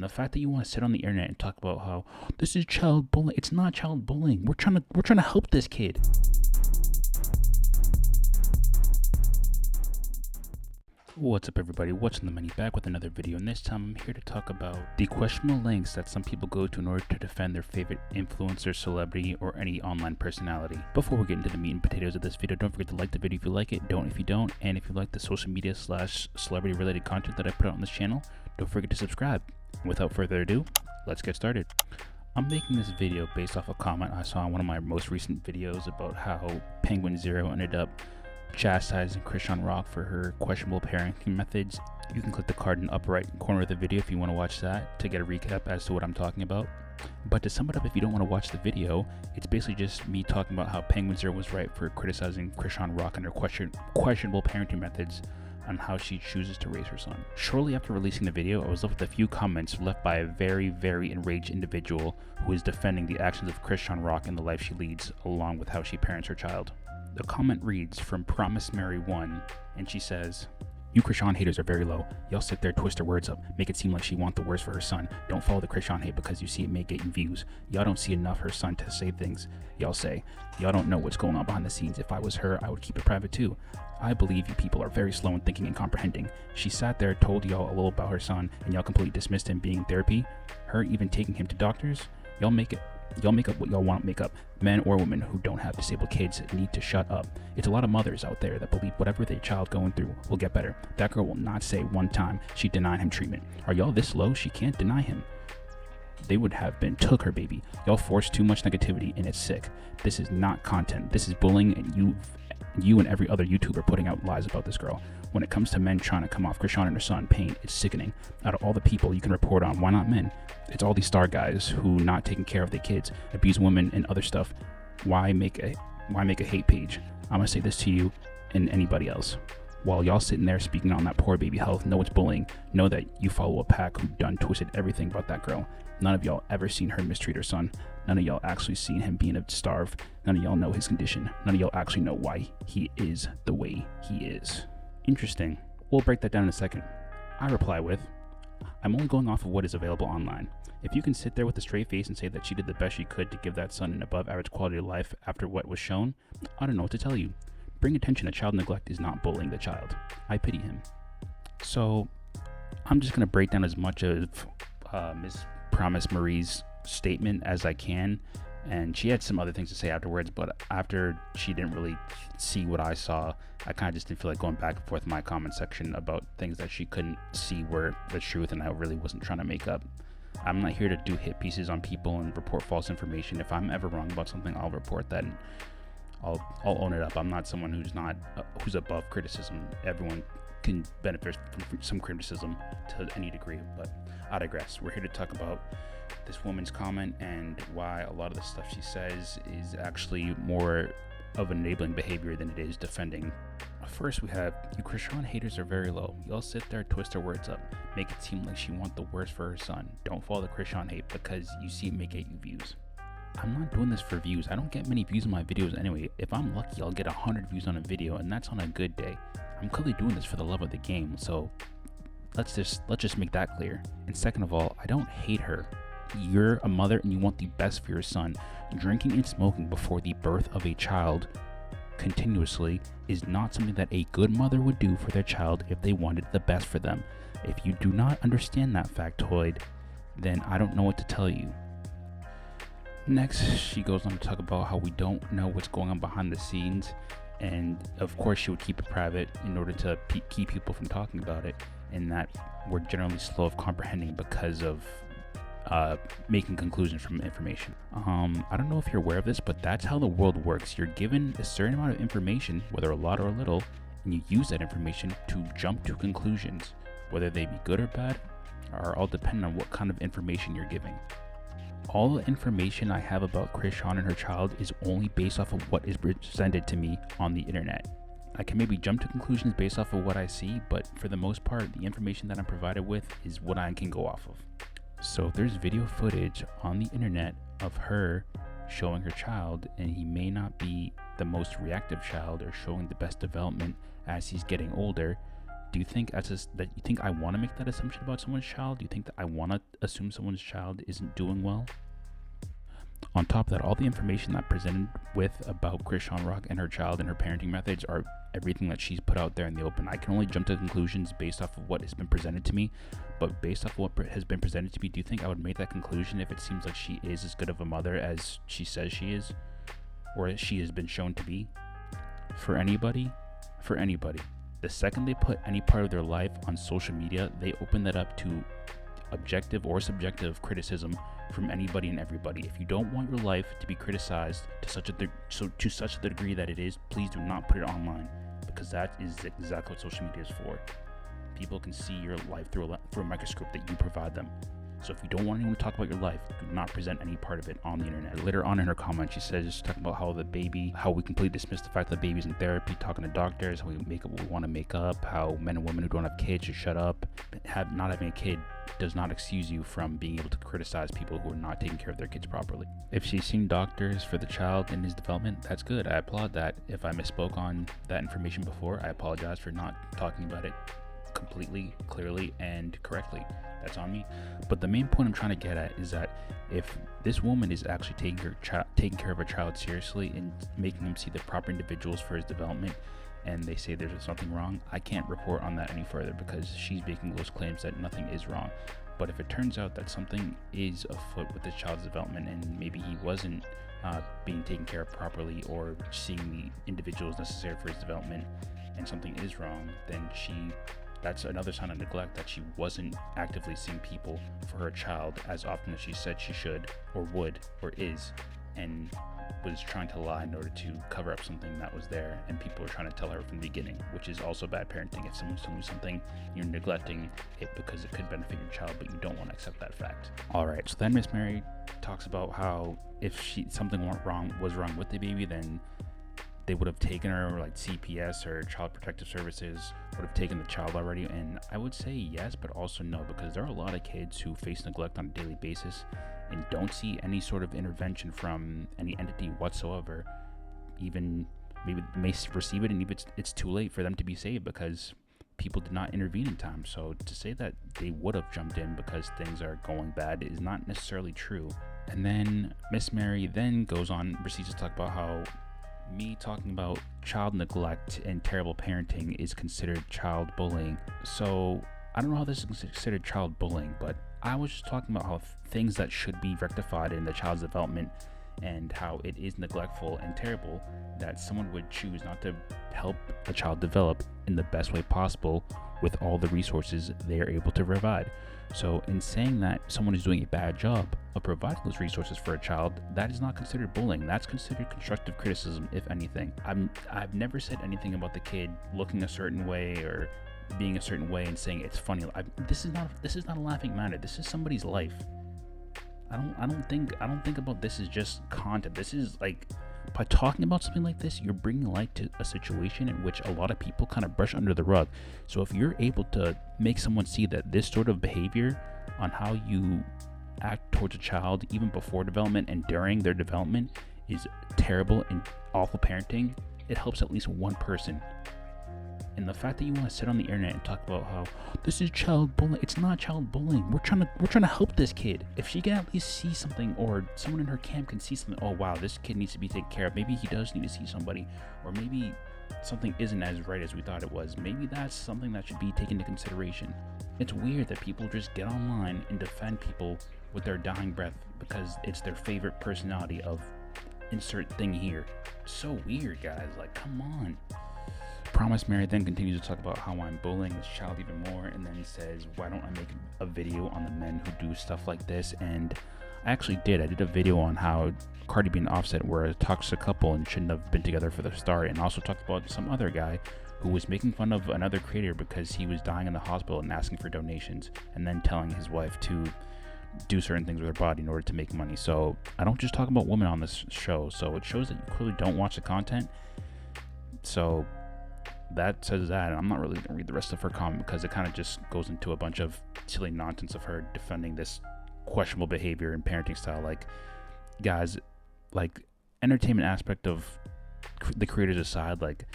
And the fact that you want to sit on the internet and talk about how this is child bullying, it's not child bullying. We're trying to help this kid. What's up, everybody? What's in the money? Back with another video, and this time I'm here to talk about the questionable lengths that some people go to in order to defend their favorite influencer, celebrity, or any online personality. Before we get into the meat and potatoes of this video, don't forget to like the video if you like it, don't if you don't, and if you like the social media / celebrity related content that I put out on this channel, don't forget to subscribe. Without further ado, let's get started. I'm making this video based off a comment I saw in one of my most recent videos about how Penguin Zero ended up chastising Chrisean Rock for her questionable parenting methods. You can click the card in the upper right corner of the video if you want to watch that to get a recap as to what I'm talking about. But to sum it up, if you don't want to watch the video, it's basically just me talking about how Penguin Zero was right for criticizing Chrisean Rock and her questionable parenting methods on how she chooses to raise her son. Shortly after releasing the video, I was left with a few comments left by a very enraged individual who is defending the actions of Chrisean Rock and the life she leads, along with how she parents her child. The comment reads from Promise Mary 1, and she says, "You Chrisean haters are very low. Y'all sit there, twist her words up, make it seem like she want the worst for her son. Don't follow the Chrisean hate because you see it may get you views. Y'all don't see enough her son to say things. Y'all say, y'all don't know what's going on behind the scenes. If I was her, I would keep it private too. I believe you people are very slow in thinking and comprehending. She sat there, told y'all a little about her son, and y'all completely dismissed him being in therapy. Her even taking him to doctors. Y'all make up what y'all want to make up. Men or women who don't have disabled kids need to shut up. It's a lot of mothers out there that believe whatever their child going through will get better. That girl will not say one time she denied him treatment. Are y'all this low? She can't deny him. They would have been took her baby. Y'all force too much negativity and it's sick. This is not content. This is bullying, and you and every other YouTuber putting out lies about this girl. When it comes to men trying to come off Chrisean and her son pain, it's sickening. Out of all the people you can report on, why not men? It's all these star guys who not taking care of their kids, abuse women and other stuff. Why make a hate page? I'm gonna say this to you and anybody else. While y'all sitting there speaking on that poor baby health, know it's bullying. Know that you follow a pack who done twisted everything about that girl. None of y'all ever seen her mistreat her son. None of y'all actually seen him being starved. None of y'all know his condition. None of y'all actually know why he is the way he is. Interesting. We'll break that down in a second. I reply with, I'm only going off of what is available online. If you can sit there with a straight face and say that she did the best she could to give that son an above average quality of life after what was shown, I don't know what to tell you. Bring attention to child neglect is not bullying the child. I pity him. So I'm just going to break down as much of Miss Promise Marie's statement as I can. And she had some other things to say afterwards, but after she didn't really see what I saw, I kind of just didn't feel like going back and forth in my comment section about things that she couldn't see were the truth and I really wasn't trying to make up. I'm not here to do hit pieces on people and report false information. If I'm ever wrong about something, I'll report that and I'll own it up. I'm not someone who's above criticism. Everyone can benefit from some criticism to any degree, but I digress. We're here to talk about this woman's comment and why a lot of the stuff she says is actually more of enabling behavior than it is defending. First, we have, you Chrisean haters are very low. Y'all sit there, twist her words up, make it seem like she want the worst for her son. Don't follow the Chrisean hate because you see it may get you views. I'm not doing this for views. I don't get many views on my videos anyway. If I'm lucky, I'll get 100 views on a video, and that's on a good day. I'm clearly doing this for the love of the game, so let's just make that clear. And second of all, I don't hate her. You're a mother and you want the best for your son. Drinking and smoking before the birth of a child continuously is not something that a good mother would do for their child if they wanted the best for them. If you do not understand that factoid, then I don't know what to tell you. Next, she goes on to talk about how we don't know what's going on behind the scenes, and of course she would keep it private in order to keep people from talking about it, and that we're generally slow of comprehending because of making conclusions from information. I don't know if you're aware of this, but that's how the world works. You're given a certain amount of information, whether a lot or a little, and you use that information to jump to conclusions, whether they be good or bad, are all dependent on what kind of information you're giving. All the information I have about Chrisean and her child is only based off of what is presented to me on the internet. I can maybe jump to conclusions based off of what I see, but for the most part, the information that I'm provided with is what I can go off of. So if there's video footage on the internet of her showing her child, and he may not be the most reactive child or showing the best development as he's getting older, do you think that you think I want to make that assumption about someone's child? Do you think that I want to assume someone's child isn't doing well? On top of that, all the information that presented with about Chrisean Rock and her child and her parenting methods are everything that she's put out there in the open. I can only jump to conclusions based off of what has been presented to me, but based off of what has been presented to me, do you think I would make that conclusion if it seems like she is as good of a mother as she says she is, or as she has been shown to be? For anybody, the second they put any part of their life on social media, they open that up to objective or subjective criticism from anybody and everybody. If you don't want your life to be criticized to such a degree that it is, please do not put it online, because that is exactly what social media is for. People can see your life through a microscope that you provide them. So if you don't want anyone to talk about your life, do not present any part of it on the internet. Later on in her comment, she says, just talking about how we completely dismiss the fact that the baby's in therapy, talking to doctors, how we make up what we want to make up, how men and women who don't have kids should shut up. Not having a kid does not excuse you from being able to criticize people who are not taking care of their kids properly. If she's seen doctors for the child in his development, that's good. I applaud that. If I misspoke on that information before, I apologize for not talking about it completely, clearly, and correctly. That's on me. But the main point I'm trying to get at is that if this woman is actually taking care of a child seriously and making him see the proper individuals for his development, and they say there's something wrong, I can't report on that any further, because she's making those claims that nothing is wrong. But if it turns out that something is afoot with this child's development, and maybe he wasn't being taken care of properly or seeing the individuals necessary for his development, and something is wrong, then that's another sign of neglect, that she wasn't actively seeing people for her child as often as she said she should, or would, or is, and was trying to lie in order to cover up something that was there, and people were trying to tell her from the beginning, which is also bad parenting. If someone's telling you something, you're neglecting it because it could benefit your child, but you don't want to accept that fact. Alright, so then Miss Mary talks about how if something was wrong with the baby, then they would have taken her, like CPS or Child Protective Services would have taken the child already. And I would say yes, but also no, because there are a lot of kids who face neglect on a daily basis and don't see any sort of intervention from any entity whatsoever. Even maybe they may receive it, and even it's too late for them to be saved because people did not intervene in time. So to say that they would have jumped in because things are going bad is not necessarily true. And then Miss Mary then proceeds to talk about how me talking about child neglect and terrible parenting is considered child bullying. So I don't know how this is considered child bullying, but I was just talking about how things that should be rectified in the child's development, and how it is neglectful and terrible that someone would choose not to help the child develop in the best way possible with all the resources they are able to provide. So in saying that someone is doing a bad job of providing those resources for a child, that is not considered bullying. That's considered constructive criticism, if anything. I've never said anything about the kid looking a certain way or being a certain way and saying it's funny. This is not a laughing matter. This is somebody's life. I don't think about this as just content. This is like, by talking about something like this, you're bringing light to a situation in which a lot of people kind of brush under the rug. So if you're able to make someone see that this sort of behavior on how you act towards a child, even before development and during their development, is terrible and awful parenting, it helps at least one person. And the fact that you want to sit on the internet and talk about how this is child bullying, it's not child bullying. We're trying to help this kid. If she can at least see something, or someone in her camp can see something, oh wow, this kid needs to be taken care of. Maybe he does need to see somebody, or maybe something isn't as right as we thought it was. Maybe that's something that should be taken into consideration. It's weird that people just get online and defend people with their dying breath because it's their favorite personality of insert thing here. So weird, guys. Like, come on. Promise Mary then continues to talk about how I'm bullying this child even more, and then he says, why don't I make a video on the men who do stuff like this? And I actually did. I did a video on how Cardi B and Offset were a toxic couple and shouldn't have been together for the start, and also talked about some other guy who was making fun of another creator because he was dying in the hospital and asking for donations, and then telling his wife to do certain things with her body in order to make money. So I don't just talk about women on this show, so it shows that you clearly don't watch the content. So that says that, and I'm not really going to read the rest of her comment because it kind of just goes into a bunch of silly nonsense of her defending this questionable behavior and parenting style. Like, guys, like, entertainment aspect of the creators aside, like,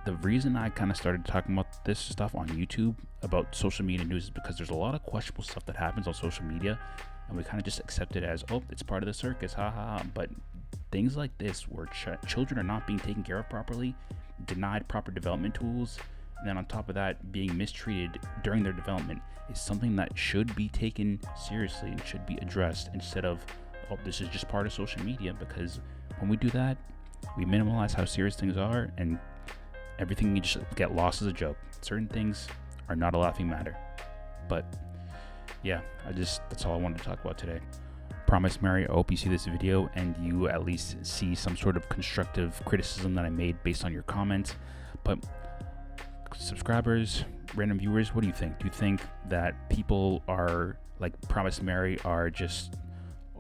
the reason I kind of started talking about this stuff on YouTube about social media news is because there's a lot of questionable stuff that happens on social media, and we kind of just accept it as, oh, it's part of the circus, haha. But things like this, where children are not being taken care of properly, denied proper development tools, and then on top of that, being mistreated during their development, is something that should be taken seriously and should be addressed, instead of, oh, this is just part of social media. Because when we do that, we minimize how serious things are, and everything can just get lost as a joke. Certain things are not a laughing matter. But yeah, that's all I wanted to talk about today. Promise, Mary, I hope you see this video and you at least see some sort of constructive criticism that I made based on your comments. But subscribers, random viewers, what do you think? Do you think that people are like Promise Mary, are just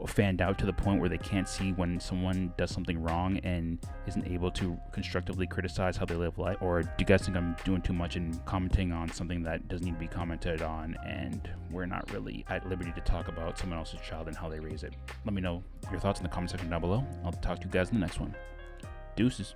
fanned out to the point where they can't see when someone does something wrong and isn't able to constructively criticize how they live life? Or do you guys think I'm doing too much and commenting on something that doesn't need to be commented on, and we're not really at liberty to talk about someone else's child and how they raise it? Let me know your thoughts in the comment section down below. I'll talk to you guys in the next one. Deuces.